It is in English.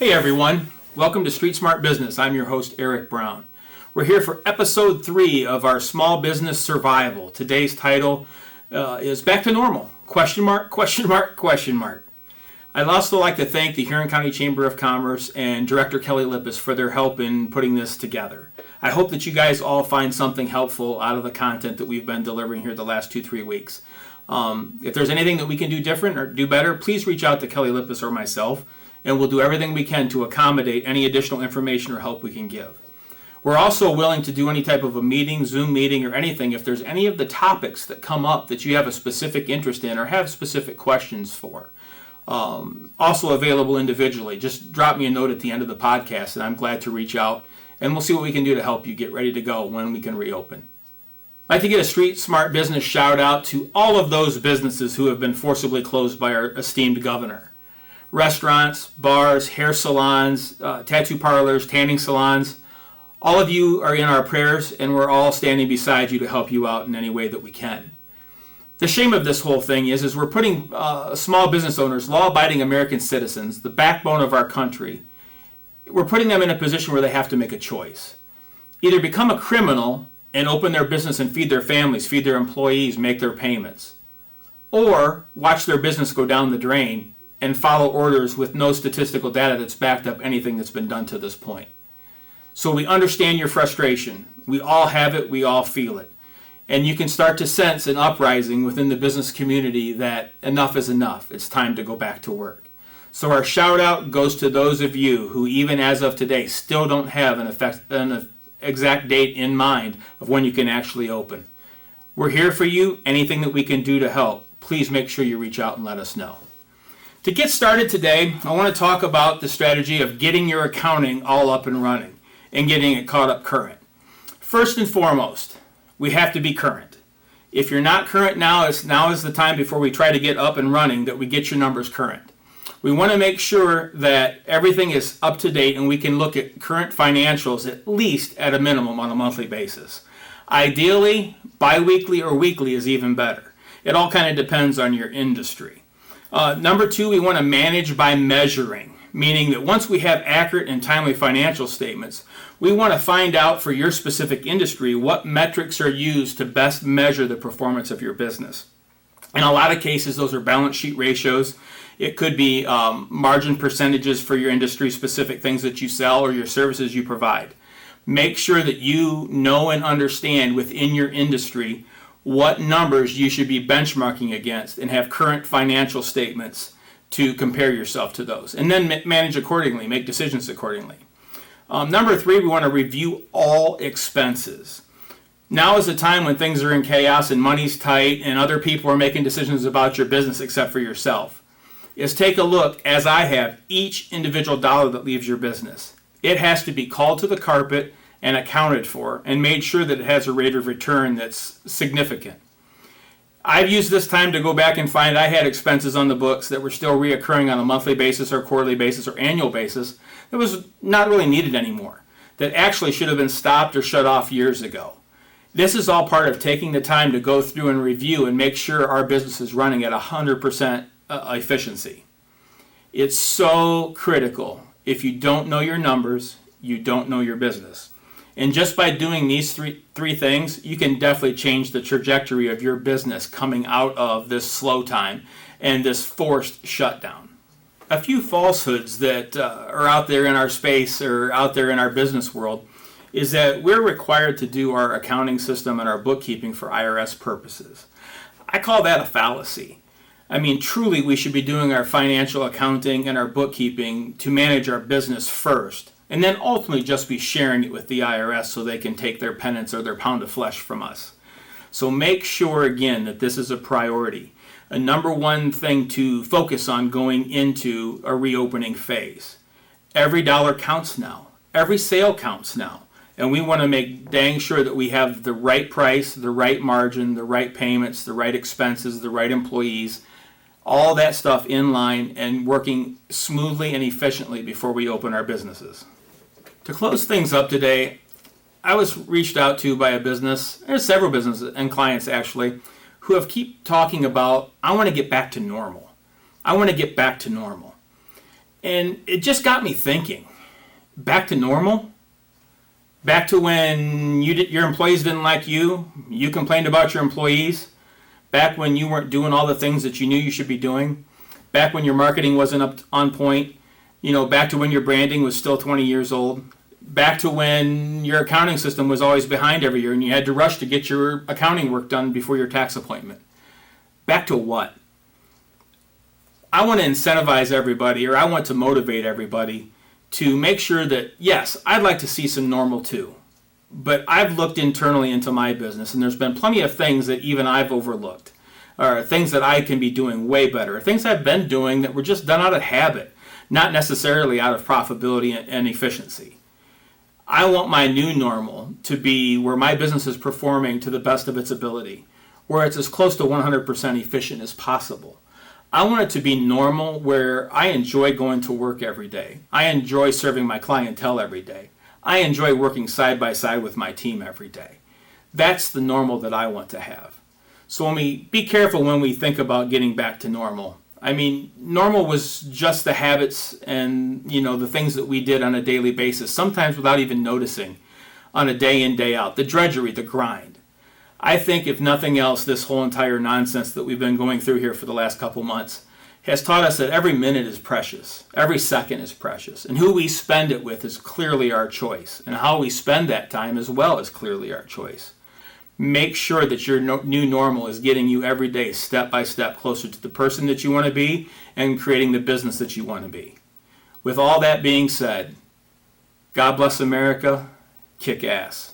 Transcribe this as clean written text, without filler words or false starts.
Hey everyone, welcome to Street Smart Business. I'm your host Eric Brown. We're here for episode 3 of our Small Business Survival. Today's title is Back to Normal, question mark, question mark, question mark. I'd also like to thank the Huron County Chamber of Commerce and Director Kelly Lippis for their help in putting this together. I hope that you guys all find something helpful out of the content that we've been delivering here the last 2-3 weeks. If there's anything that we can do different or do better, please reach out to Kelly Lippis or myself, and we'll do everything we can to accommodate any additional information or help we can give. We're also willing to do any type of a meeting, Zoom meeting, or anything if there's any of the topics that come up that you have a specific interest in or have specific questions for. Also available individually. Just drop me a note at the end of the podcast, and I'm glad to reach out, and we'll see what we can do to help you get ready to go when we can reopen. I'd like to get a Street Smart Business shout out to all of those businesses who have been forcibly closed by our esteemed governor. Restaurants, bars, hair salons, tattoo parlors, tanning salons. All of you are in our prayers, and we're all standing beside you to help you out in any way that we can. The shame of this whole thing is we're putting small business owners, law-abiding American citizens, the backbone of our country, we're putting them in a position where they have to make a choice. Either become a criminal and open their business and feed their families, feed their employees, make their payments, or watch their business go down the drain and follow orders with no statistical data that's backed up anything that's been done to this point. So we understand your frustration. We all have it. We all feel it. And you can start to sense an uprising within the business community that enough is enough. It's time to go back to work. So our shout out goes to those of you who, even as of today, still don't have an exact date in mind of when you can actually open. We're here for you. Anything that we can do to help, please make sure you reach out and let us know. To get started today, I want to talk about the strategy of getting your accounting all up and running and getting it caught up current. First and foremost, we have to be current. If you're not current now is the time before we try to get up and running that we get your numbers current. We want to make sure that everything is up to date and we can look at current financials at least at a minimum on a monthly basis. Ideally, bi-weekly or weekly is even better. It all kind of depends on your industry. Number 2, we want to manage by measuring, meaning that once we have accurate and timely financial statements, we want to find out for your specific industry what metrics are used to best measure the performance of your business. In a lot of cases, those are balance sheet ratios. It could be margin percentages for your industry-specific things that you sell or your services you provide. Make sure that you know and understand within your industry what numbers you should be benchmarking against and have current financial statements to compare yourself to those. And then manage accordingly, make decisions accordingly. Number 3, we want to review all expenses. Now is the time when things are in chaos and money's tight and other people are making decisions about your business except for yourself. Is take a look, as I have, each individual dollar that leaves your business. It has to be called to the carpet and accounted for and made sure that it has a rate of return that's significant. I've used this time to go back and find I had expenses on the books that were still reoccurring on a monthly basis or quarterly basis or annual basis that was not really needed anymore, that actually should have been stopped or shut off years ago. This is all part of taking the time to go through and review and make sure our business is running at 100% efficiency. It's so critical. If you don't know your numbers, you don't know your business. And just by doing these three things, you can definitely change the trajectory of your business coming out of this slow time and this forced shutdown. A few falsehoods that are out there in our space or out there in our business world is that we're required to do our accounting system and our bookkeeping for IRS purposes. I call that a fallacy. I mean, truly, we should be doing our financial accounting and our bookkeeping to manage our business first, and then ultimately just be sharing it with the IRS so they can take their penance or their pound of flesh from us. So make sure, again, that this is a priority. A number one thing to focus on going into a reopening phase. Every dollar counts now. Every sale counts now. And we want to make dang sure that we have the right price, the right margin, the right payments, the right expenses, the right employees, all that stuff in line and working smoothly and efficiently before we open our businesses. To close things up today, I was reached out to by a business, there's several businesses and clients actually, who have keep talking about, I want to get back to normal. I want to get back to normal. And it just got me thinking, back to normal? Back to when your employees didn't like you, you complained about your employees? Back when you weren't doing all the things that you knew you should be doing? Back when your marketing wasn't up on point? Back to when your branding was still 20 years old? Back to when your accounting system was always behind every year and you had to rush to get your accounting work done before your tax appointment? Back to what? I want to incentivize everybody, or I want to motivate everybody to make sure that, yes, I'd like to see some normal too. But I've looked internally into my business, and there's been plenty of things that even I've overlooked, or things that I can be doing way better, or things I've been doing that were just done out of habit, not necessarily out of profitability and efficiency. I want my new normal to be where my business is performing to the best of its ability, where it's as close to 100% efficient as possible. I want it to be normal where I enjoy going to work every day. I enjoy serving my clientele every day. I enjoy working side by side with my team every day. That's the normal that I want to have. So be careful when we think about getting back to normal. I mean, normal was just the habits and, the things that we did on a daily basis, sometimes without even noticing, on a day in, day out, the drudgery, the grind. I think, if nothing else, this whole entire nonsense that we've been going through here for the last couple months has taught us that every minute is precious, every second is precious, and who we spend it with is clearly our choice, and how we spend that time as well is clearly our choice. Make sure that your new normal is getting you every day step by step closer to the person that you want to be and creating the business that you want to be. With all that being said, God bless America, kick ass.